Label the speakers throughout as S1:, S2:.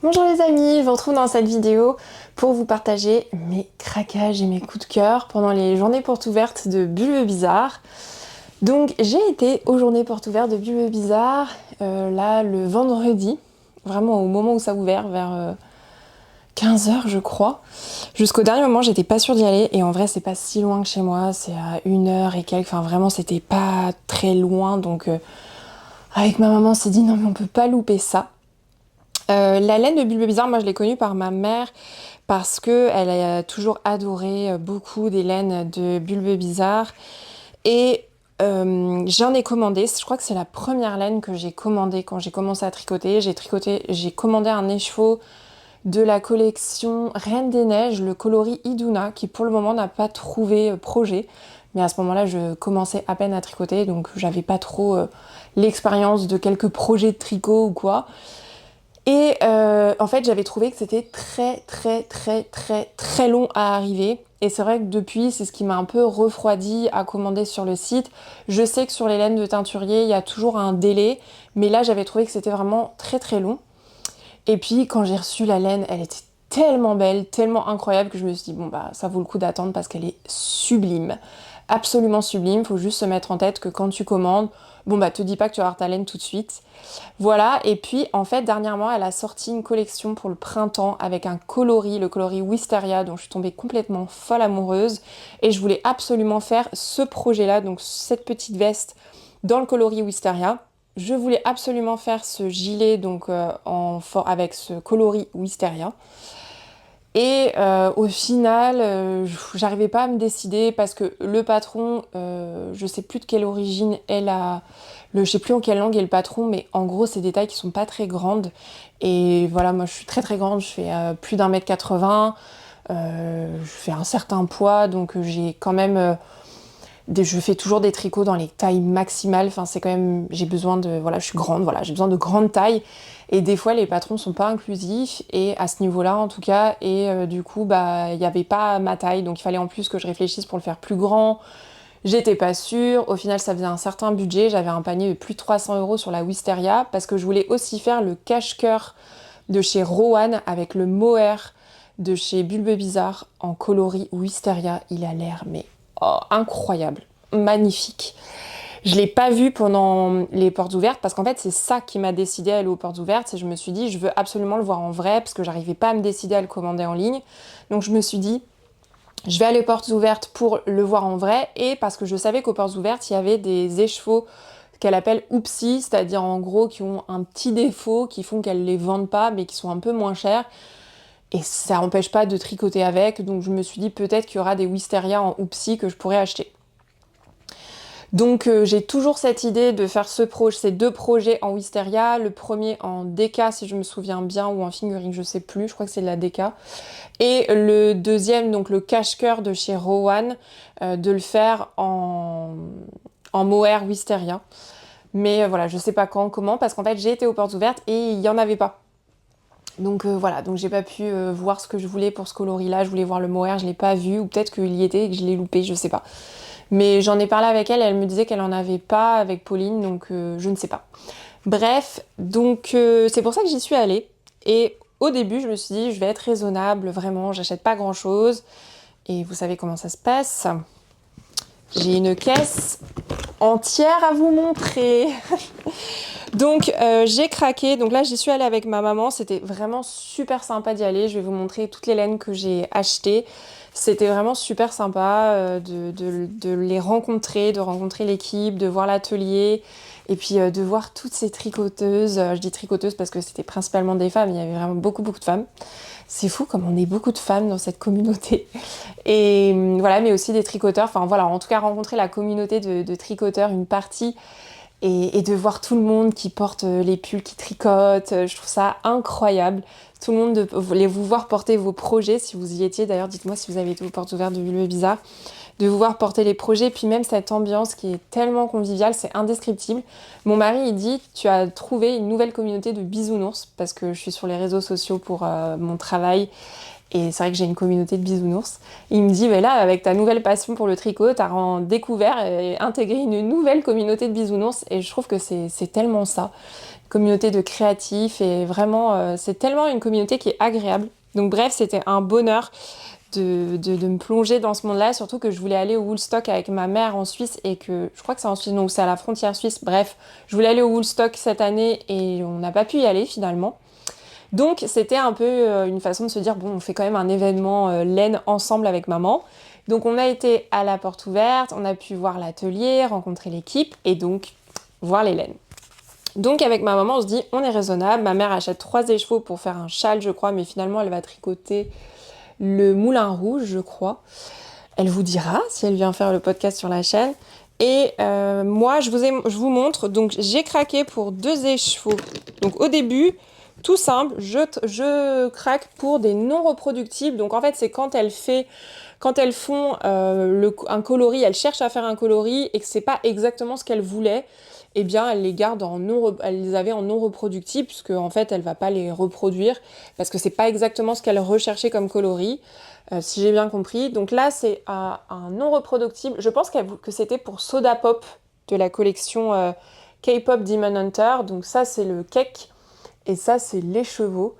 S1: Bonjour les amis, je vous retrouve dans cette vidéo pour vous partager mes craquages et mes coups de cœur pendant les journées portes ouvertes de Bulbe Bizarre. Donc j'ai été aux journées portes ouvertes de Bulbe Bizarre là le vendredi, vraiment au moment où ça a ouvert, vers 15 h je crois. Jusqu'au dernier moment j'étais pas sûre d'y aller et en vrai c'est pas si loin que chez moi, c'est à 1 h et quelques, enfin vraiment c'était pas très loin donc avec ma maman on s'est dit non mais on peut pas louper ça. La laine de Bulbe Bizarre, moi je l'ai connue par ma mère parce que elle a toujours adoré beaucoup des laines de Bulbe Bizarre et j'en ai commandé. Je crois que c'est la première laine que j'ai commandée quand j'ai commencé à tricoter. J'ai commandé un écheveau de la collection Reine des Neiges, le coloris Iduna, qui pour le moment n'a pas trouvé projet. Mais à ce moment-là, je commençais à peine à tricoter, donc j'avais pas trop l'expérience de quelques projets de tricot ou quoi. Et en fait, j'avais trouvé que c'était très long à arriver. Et c'est vrai que depuis, c'est ce qui m'a un peu refroidi à commander sur le site. Je sais que sur les laines de teinturier, il y a toujours un délai. Mais là, j'avais trouvé que c'était vraiment très long. Et puis, quand j'ai reçu la laine, elle était tellement belle, tellement incroyable que je me suis dit, bon, bah, ça vaut le coup d'attendre parce qu'elle est sublime. Absolument sublime. Faut juste se mettre en tête que quand tu commandes, bon, bah, te dis pas que tu vas avoir ta laine tout de suite. Voilà, et puis en fait dernièrement elle a sorti une collection pour le printemps avec un coloris, le coloris Wisteria dont je suis tombée complètement folle amoureuse et je voulais absolument faire ce projet-là, donc cette petite veste dans le coloris Wisteria. Je voulais absolument faire ce gilet donc avec ce coloris Wisteria. Et au final, j'arrivais pas à me décider parce que le patron, je sais plus de quelle origine elle a, je sais plus en quelle langue est le patron, mais en gros, c'est des tailles qui sont pas très grandes. Et voilà, moi je suis très grande, je fais plus d'1 m 80, je fais un certain poids, donc j'ai quand même je fais toujours des tricots dans les tailles maximales. Enfin, c'est quand même, j'ai besoin de, voilà, je suis grande, voilà, j'ai besoin de grandes tailles. Et des fois, les patrons sont pas inclusifs, et à ce niveau-là, en tout cas. Et du coup, bah, il n'y avait pas ma taille, donc il fallait en plus que je réfléchisse pour le faire plus grand. J'étais pas sûre. Au final, ça faisait un certain budget. J'avais un panier de plus de 300 € sur la Wisteria, parce que je voulais aussi faire le cache-cœur de chez Rowan avec le mohair de chez Bulbe Bizarre en coloris Wisteria. Il a l'air, mais oh, incroyable, magnifique. Je l'ai pas vu pendant les portes ouvertes parce qu'en fait c'est ça qui m'a décidé à aller aux portes ouvertes. C'est je me suis dit je veux absolument le voir en vrai parce que j'arrivais pas à me décider à le commander en ligne. Donc je me suis dit je vais aller aux portes ouvertes pour le voir en vrai et parce que je savais qu'aux portes ouvertes il y avait des écheveaux qu'elle appelle oupsie, c'est-à-dire en gros qui ont un petit défaut qui font qu'elles les vendent pas mais qui sont un peu moins chers. Et ça n'empêche pas de tricoter avec, donc je me suis dit peut-être qu'il y aura des Wisteria en oupsie que je pourrais acheter. Donc j'ai toujours cette idée de faire ces deux projets en Wisteria, le premier en DK si je me souviens bien, ou en fingering, je sais plus, je crois que c'est de la DK. Et le deuxième, donc le cache-cœur de chez Rowan, de le faire en mohair Wisteria. Mais voilà, je sais pas quand, comment, parce qu'en fait j'ai été aux portes ouvertes et il y en avait pas. Donc voilà, donc j'ai pas pu voir ce que je voulais pour ce coloris-là. Je voulais voir le mohair, je l'ai pas vu, ou peut-être qu'il y était et que je l'ai loupé, je sais pas. Mais j'en ai parlé avec elle, elle me disait qu'elle en avait pas avec Pauline, donc je ne sais pas. Bref, donc c'est pour ça que j'y suis allée. Et au début, je me suis dit, je vais être raisonnable, vraiment, j'achète pas grand-chose. Et vous savez comment ça se passe. J'ai une caisse entière à vous montrer. Donc j'ai craqué, donc là j'y suis allée avec ma maman, c'était vraiment super sympa d'y aller, je vais vous montrer toutes les laines que j'ai achetées. C'était vraiment super sympa de les rencontrer, de rencontrer l'équipe, de voir l'atelier et puis de voir toutes ces tricoteuses. Je dis tricoteuses parce que c'était principalement des femmes, il y avait vraiment beaucoup de femmes. C'est fou comme on est beaucoup de femmes dans cette communauté. Et voilà, mais aussi des tricoteurs, enfin voilà, en tout cas rencontrer la communauté de tricoteurs, une partie et de voir tout le monde qui porte les pulls, qui tricotent, je trouve ça incroyable. Tout le monde, vous voir porter vos projets, si vous y étiez d'ailleurs, dites-moi si vous avez été aux portes ouvertes de Bulbe Bizarre, de vous voir porter les projets, puis même cette ambiance qui est tellement conviviale, c'est indescriptible. Mon mari, il dit, tu as trouvé une nouvelle communauté de bisounours, parce que je suis sur les réseaux sociaux pour mon travail, et c'est vrai que j'ai une communauté de bisounours. Il me dit, mais là, avec ta nouvelle passion pour le tricot, tu as découvert et intégré une nouvelle communauté de bisounours, et je trouve que c'est tellement ça. Communauté de créatifs, et vraiment, c'est tellement une communauté qui est agréable. Donc bref, c'était un bonheur de me plonger dans ce monde-là, surtout que je voulais aller au Woolstock avec ma mère en Suisse, et que, je crois que c'est en Suisse, donc c'est à la frontière suisse, bref, je voulais aller au Woolstock cette année, et on n'a pas pu y aller finalement. Donc c'était un peu une façon de se dire, bon, on fait quand même un événement laine ensemble avec maman. Donc on a été à la porte ouverte, on a pu voir l'atelier, rencontrer l'équipe, et donc voir les laines. Donc avec ma maman, on se dit, on est raisonnable. Ma mère achète 3 écheveaux pour faire un châle, je crois, mais finalement, elle va tricoter le moulin rouge, je crois. Elle vous dira si elle vient faire le podcast sur la chaîne. Et moi, je vous montre. Donc j'ai craqué pour 2 écheveaux. Donc au début, tout simple, je craque pour des non reproductibles. Donc en fait, c'est quand elles font un coloris, elles cherchent à faire un coloris et que c'est pas exactement ce qu'elles voulaient, eh bien elles les gardent elles les avaient en non reproductible, puisque en fait elle va pas les reproduire parce que c'est pas exactement ce qu'elle recherchait comme coloris, si j'ai bien compris. Donc là c'est un non reproductible. Je pense que c'était pour Soda Pop de la collection K-pop Demon Hunter. Donc ça c'est le cake et ça c'est l'écheveau.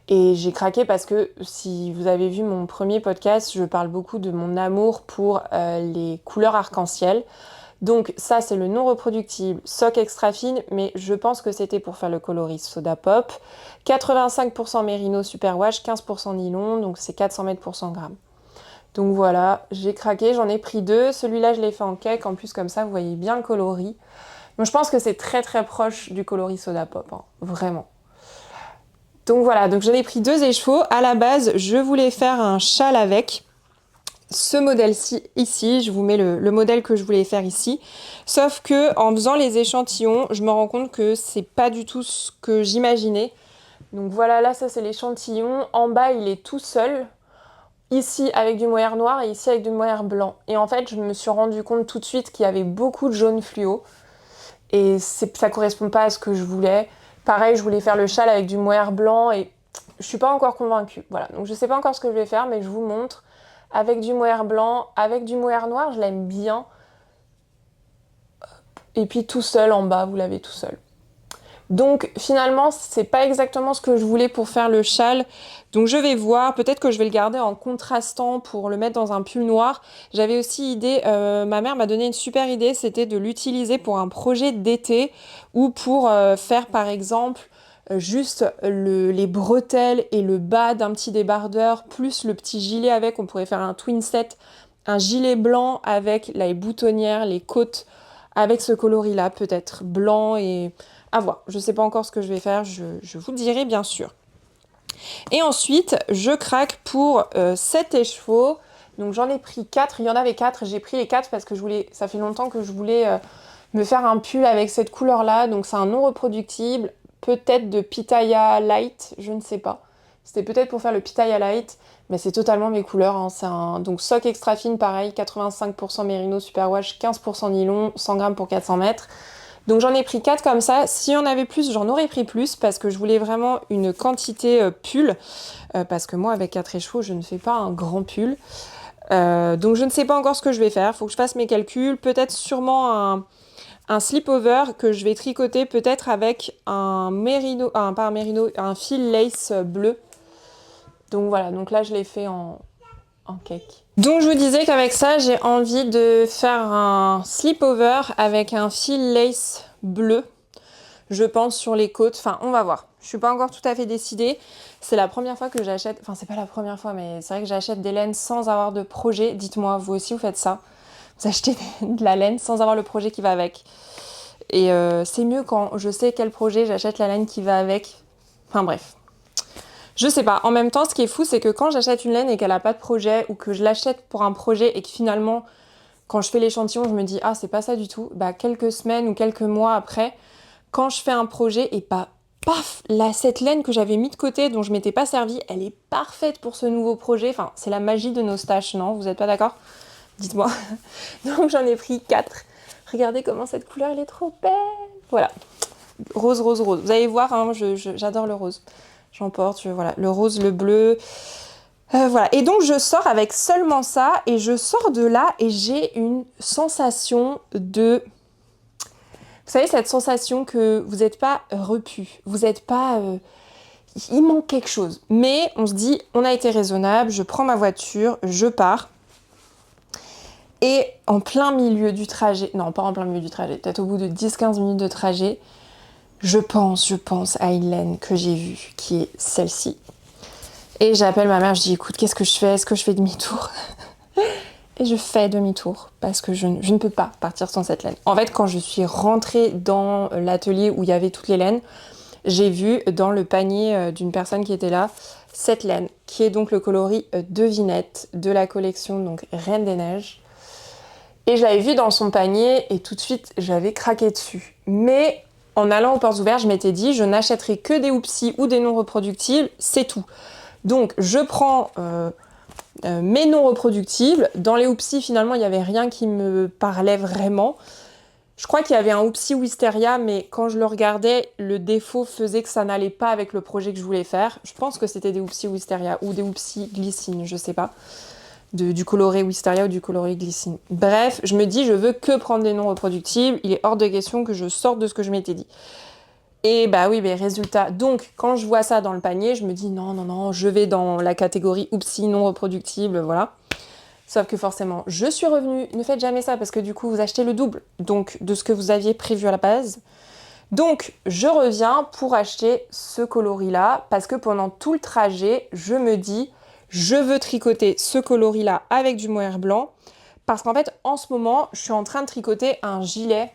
S1: Et j'ai craqué parce que si vous avez vu mon premier podcast, je parle beaucoup de mon amour pour les couleurs arc-en-ciel. Donc ça c'est le non reproductible, sock extra fine, mais je pense que c'était pour faire le coloris Soda Pop. 85% mérino superwash, 15% nylon, donc c'est 400 mètres pour 100 grammes. Donc voilà, j'ai craqué, j'en ai pris 2. Celui-là je l'ai fait en cake, en plus comme ça vous voyez bien le coloris. Donc je pense que c'est très très proche du coloris Soda Pop, hein, vraiment. Donc voilà, donc j'en ai pris 2 écheveaux. À la base, je voulais faire un châle avec ce modèle-ci ici. Je vous mets le modèle que je voulais faire ici. Sauf que en faisant les échantillons, je me rends compte que c'est pas du tout ce que j'imaginais. Donc voilà, là ça c'est l'échantillon. En bas, il est tout seul. Ici avec du mohair noir et ici avec du mohair blanc. Et en fait, je me suis rendu compte tout de suite qu'il y avait beaucoup de jaune fluo. Et ça correspond pas à ce que je voulais. Pareil, je voulais faire le châle avec du mohair blanc et je suis pas encore convaincue. Voilà, donc je sais pas encore ce que je vais faire, mais je vous montre. Avec du mohair blanc, avec du mohair noir, je l'aime bien. Et puis tout seul en bas, vous l'avez tout seul. Donc finalement, c'est pas exactement ce que je voulais pour faire le châle. Donc je vais voir, peut-être que je vais le garder en contrastant pour le mettre dans un pull noir. J'avais aussi idée, ma mère m'a donné une super idée, c'était de l'utiliser pour un projet d'été ou pour faire par exemple juste les bretelles et le bas d'un petit débardeur plus le petit gilet avec. On pourrait faire un twin set, un gilet blanc avec les boutonnières, les côtes avec ce coloris-là, peut-être blanc et... à voir. Je sais pas encore ce que je vais faire, je vous dirai bien sûr. Et ensuite, je craque pour 7 écheveaux. Donc j'en ai pris 4, il y en avait 4, j'ai pris les 4 parce que ça fait longtemps que je voulais me faire un pull avec cette couleur-là. Donc c'est un non reproductible, peut-être de Pitaya Light, je ne sais pas. C'était peut-être pour faire le Pitaya Light, mais c'est totalement mes couleurs. Hein. Donc sock extra fine, pareil, 85% mérino superwash, 15% nylon, 100 grammes pour 400 mètres. Donc j'en ai pris 4 comme ça. S'il y en avait plus, j'en aurais pris plus parce que je voulais vraiment une quantité pull. Parce que moi, avec 4 écheveaux, je ne fais pas un grand pull. Donc je ne sais pas encore ce que je vais faire. Il faut que je fasse mes calculs. Peut-être sûrement un slip-over que je vais tricoter peut-être avec un fil lace bleu. Donc voilà, donc là je l'ai fait en cake. Donc je vous disais qu'avec ça, j'ai envie de faire un slip-over avec un fil lace bleu, je pense, sur les côtes. Enfin, on va voir. Je suis pas encore tout à fait décidée. C'est la première fois que j'achète... Enfin, c'est pas la première fois, mais c'est vrai que j'achète des laines sans avoir de projet. Dites-moi, vous aussi, vous faites ça? Vous achetez de la laine sans avoir le projet qui va avec. Et c'est mieux quand je sais quel projet, j'achète la laine qui va avec. Enfin bref. Je sais pas. En même temps, ce qui est fou, c'est que quand j'achète une laine et qu'elle a pas de projet, ou que je l'achète pour un projet et que finalement, quand je fais l'échantillon, je me dis ah c'est pas ça du tout. Bah quelques semaines ou quelques mois après, quand je fais un projet et pas paf, là cette laine que j'avais mis de côté, dont je m'étais pas servie, elle est parfaite pour ce nouveau projet. Enfin, c'est la magie de nos stages, non? Vous êtes pas d'accord? Dites-moi. Donc j'en ai pris 4. Regardez comment cette couleur, elle est trop belle. Voilà. Rose, rose, rose. Vous allez voir, hein, j'adore le rose. J'en porte, voilà. Le rose, le bleu. Voilà. Et donc je sors avec seulement ça. Et je sors de là et j'ai une sensation de... Vous savez, cette sensation que vous n'êtes pas repu. Vous n'êtes pas... il manque quelque chose. Mais on se dit, on a été raisonnable. Je prends ma voiture, je pars. Et en plein milieu du trajet, non pas en plein milieu du trajet, peut-être au bout de 10-15 minutes de trajet, je pense à une laine que j'ai vue, qui est celle-ci. Et j'appelle ma mère, je dis écoute, qu'est-ce que je fais? Est-ce que je fais demi-tour? Et je fais demi-tour, parce que je ne peux pas partir sans cette laine. En fait, quand je suis rentrée dans l'atelier où il y avait toutes les laines, j'ai vu dans le panier d'une personne qui était là, cette laine, qui est donc le coloris Devinette de la collection donc Reine des Neiges. Et je l'avais vu dans son panier et tout de suite, j'avais craqué dessus. Mais en allant aux portes ouvertes, je m'étais dit, je n'achèterai que des houpsis ou des non reproductibles, c'est tout. Donc, je prends mes non reproductibles. Dans les houpsis, finalement, il n'y avait rien qui me parlait vraiment. Je crois qu'il y avait un houpsi Wisteria, mais quand je le regardais, le défaut faisait que ça n'allait pas avec le projet que je voulais faire. Je pense que c'était des houpsis Wisteria ou des houpsis Glycine, je sais pas. Du coloris Wisteria ou du coloris Glycine. Bref, je me dis, je veux que prendre des non reproductibles. Il est hors de question que je sorte de ce que je m'étais dit. Et bah oui, mais résultat. Donc, quand je vois ça dans le panier, je me dis, non, je vais dans la catégorie houpsi non reproductible, voilà. Sauf que forcément, je suis revenue. Ne faites jamais ça parce que du coup, vous achetez le double donc de ce que vous aviez prévu à la base. Donc, je reviens pour acheter ce coloris-là parce que pendant tout le trajet, je me dis, je veux tricoter ce coloris-là avec du mohair blanc parce qu'en fait, en ce moment, je suis en train de tricoter un gilet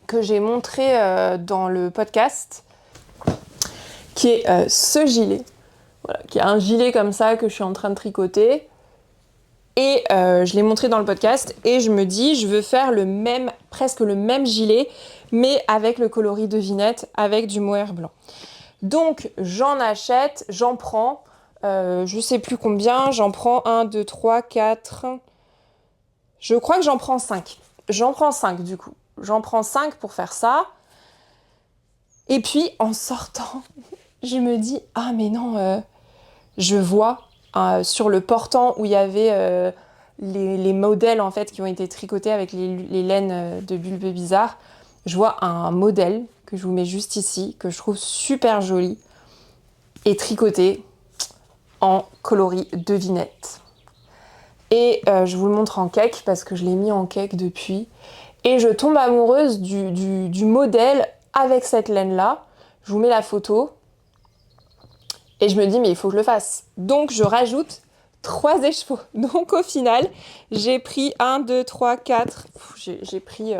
S1: que j'ai montré dans le podcast, qui est ce gilet. Voilà, qui est un gilet comme ça que je suis en train de tricoter. Et je l'ai montré dans le podcast et je me dis, je veux faire presque le même gilet, mais avec le coloris Devinette, avec du mohair blanc. Donc, j'en achète, j'en prends, je sais plus combien, j'en prends 1, 2, 3, 4... Je crois que j'en prends 5. J'en prends 5 du coup. J'en prends 5 pour faire ça. Et puis, en sortant, je me dis, ah mais non, je vois sur le portant où il y avait les modèles en fait qui ont été tricotés avec les laines de Bulbe Bizarre, je vois un modèle que je vous mets juste ici, que je trouve super joli, et tricoté en coloris Devinette. Et je vous le montre en cake parce que je l'ai mis en cake depuis. Et je tombe amoureuse du modèle avec cette laine-là. Je vous mets la photo. Et je me dis, mais il faut que je le fasse. Donc, je rajoute 3 écheveaux. Donc, au final, j'ai pris 1, 2, 3, 4. J'ai pris...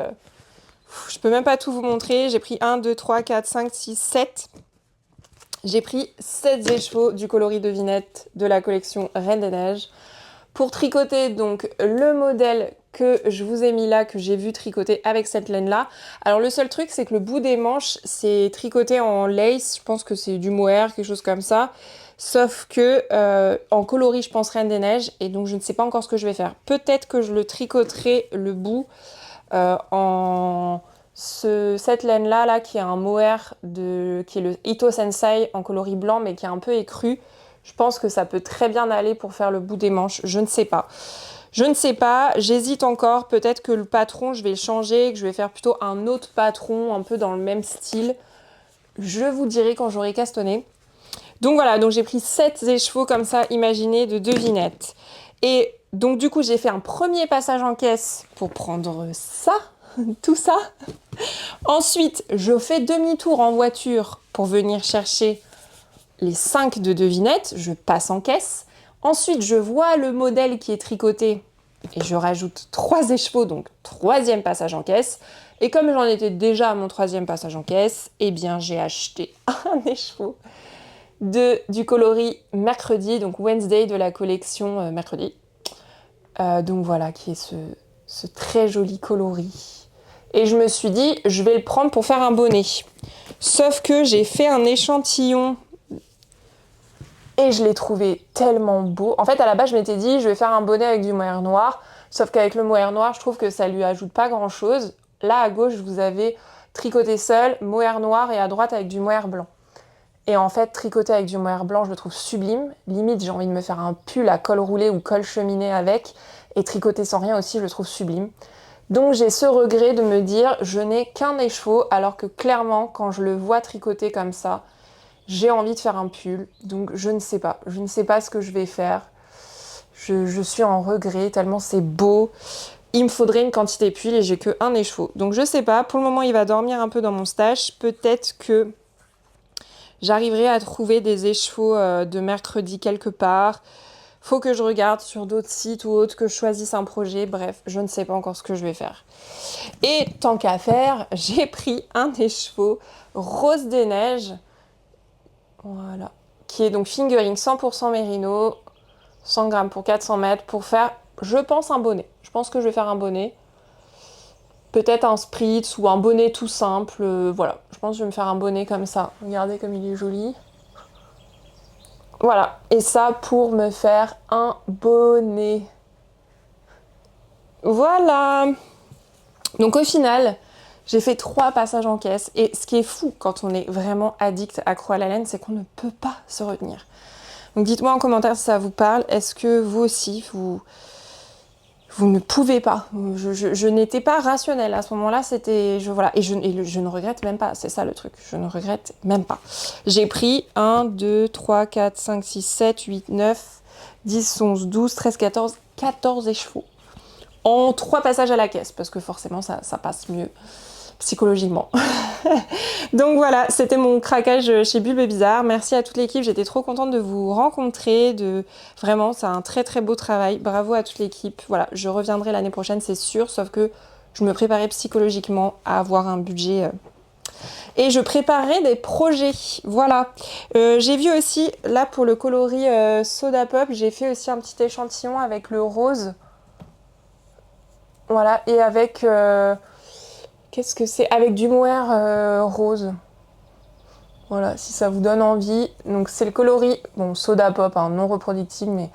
S1: je peux même pas tout vous montrer. J'ai pris 1, 2, 3, 4, 5, 6, 7. J'ai pris 7 écheveaux du coloris Devinette de la collection Reine des Neiges pour tricoter donc le modèle que je vous ai mis là, que j'ai vu tricoter avec cette laine-là. Alors le seul truc, c'est que le bout des manches, c'est tricoté en lace, je pense que c'est du mohair, quelque chose comme ça. Sauf que en coloris, je pense Reine des Neiges, et donc je ne sais pas encore ce que je vais faire. Peut-être que je le tricoterai le bout en cette laine-là, là, qui est un mohair, qui est le Ito Sensei en coloris blanc, mais qui est un peu écru. Je pense que ça peut très bien aller pour faire le bout des manches, je ne sais pas. Je ne sais pas, j'hésite encore, peut-être que le patron, je vais le changer, que je vais faire plutôt un autre patron, un peu dans le même style. Je vous dirai quand j'aurai castonné. Donc voilà, donc j'ai pris 7 écheveaux comme ça, imaginez, de Devinette. Et donc du coup, j'ai fait un premier passage en caisse pour prendre ça, tout ça. Ensuite, je fais demi-tour en voiture pour venir chercher les 5 de Devinette, je passe en caisse. Ensuite, je vois le modèle qui est tricoté et je rajoute 3 écheveaux, donc 3e passage en caisse. Et comme j'en étais déjà à mon 3e passage en caisse, eh bien j'ai acheté un écheveau du coloris Mercredi, donc Wednesday de la collection Mercredi. Donc voilà, qui est ce très joli coloris. Et je me suis dit, je vais le prendre pour faire un bonnet. Sauf que j'ai fait un échantillon et je l'ai trouvé tellement beau. En fait, à la base, je m'étais dit, je vais faire un bonnet avec du mohair noir. Sauf qu'avec le mohair noir, je trouve que ça lui ajoute pas grand chose. Là, à gauche, vous avez tricoté seul, mohair noir, et à droite avec du mohair blanc. Et en fait, tricoter avec du mohair blanc, je le trouve sublime. Limite, j'ai envie de me faire un pull à col roulé ou col cheminé avec. Et tricoter sans rien aussi, je le trouve sublime. Donc j'ai ce regret de me dire, je n'ai qu'un écheveau, alors que clairement, quand je le vois tricoter comme ça, j'ai envie de faire un pull. Donc je ne sais pas. Je ne sais pas ce que je vais faire. Je suis en regret, tellement c'est beau. Il me faudrait une quantité de pull et j'ai que un écheveau. Donc je sais pas. Pour le moment, il va dormir un peu dans mon stash. Peut-être que j'arriverai à trouver des écheveaux de mercredi quelque part. Faut que je regarde sur d'autres sites ou autres, que je choisisse un projet. Bref, je ne sais pas encore ce que je vais faire. Et tant qu'à faire, j'ai pris un écheveau rose des neiges. Voilà. Qui est donc fingering 100% mérino. 100 grammes pour 400 mètres pour faire, je pense, un bonnet. Je pense que je vais faire un bonnet. Peut-être un spritz ou un bonnet tout simple. Voilà, je pense que je vais me faire un bonnet comme ça. Regardez comme il est joli. Voilà, et ça pour me faire un bonnet. Voilà. Donc au final, j'ai fait 3 passages en caisse. Et ce qui est fou quand on est vraiment addict, accro à la laine, c'est qu'on ne peut pas se retenir. Donc dites-moi en commentaire si ça vous parle. Est-ce que vous aussi, vous ne pouvez pas. Je n'étais pas rationnelle à ce moment-là, c'était... Voilà. Et je ne regrette même pas, c'est ça le truc. Je ne regrette même pas. J'ai pris 1, 2, 3, 4, 5, 6, 7, 8, 9, 10, 11, 12, 13, 14 écheveaux. En 3 passages à la caisse, parce que forcément ça passe mieux psychologiquement. Donc voilà, c'était mon craquage chez Bulbe Bizarre. Merci à toute l'équipe, j'étais trop contente de vous rencontrer. Vraiment, c'est un très très beau travail. Bravo à toute l'équipe. Voilà, je reviendrai l'année prochaine, c'est sûr, sauf que je me préparais psychologiquement à avoir un budget. Et je préparais des projets. Voilà. J'ai vu aussi, là pour le coloris Soda Pop, j'ai fait aussi un petit échantillon avec le rose. Voilà, et avec... qu'est-ce que c'est? Avec du mohair rose. Voilà, si ça vous donne envie. Donc c'est le coloris, bon, Soda Pop, hein, non reproductible, mais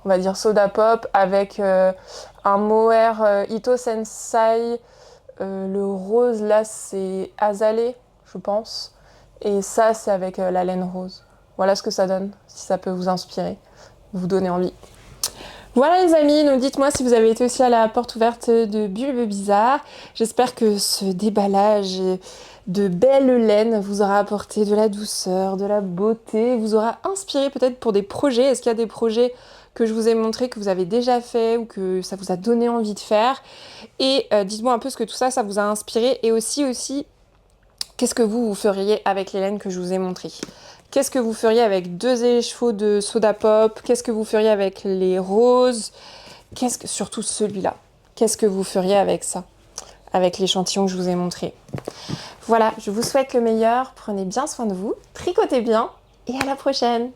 S1: on va dire Soda Pop, avec un mohair Ito Sensei. Le rose, là, c'est Azalée, je pense. Et ça, c'est avec la laine rose. Voilà ce que ça donne, si ça peut vous inspirer, vous donner envie. Voilà les amis, donc dites-moi si vous avez été aussi à la porte ouverte de Bulbe Bizarre. J'espère que ce déballage de belle laine vous aura apporté de la douceur, de la beauté, vous aura inspiré peut-être pour des projets. Est-ce qu'il y a des projets que je vous ai montré, que vous avez déjà fait ou que ça vous a donné envie de faire? Et dites-moi un peu ce que tout ça, ça vous a inspiré. Et aussi, qu'est-ce que vous feriez avec les laines que je vous ai montrées? Qu'est-ce que vous feriez avec 2 écheveaux de Soda Pop? Qu'est-ce que vous feriez avec les roses? Surtout celui-là. Qu'est-ce que vous feriez avec ça? Avec l'échantillon que je vous ai montré. Voilà, je vous souhaite le meilleur. Prenez bien soin de vous, tricotez bien et à la prochaine!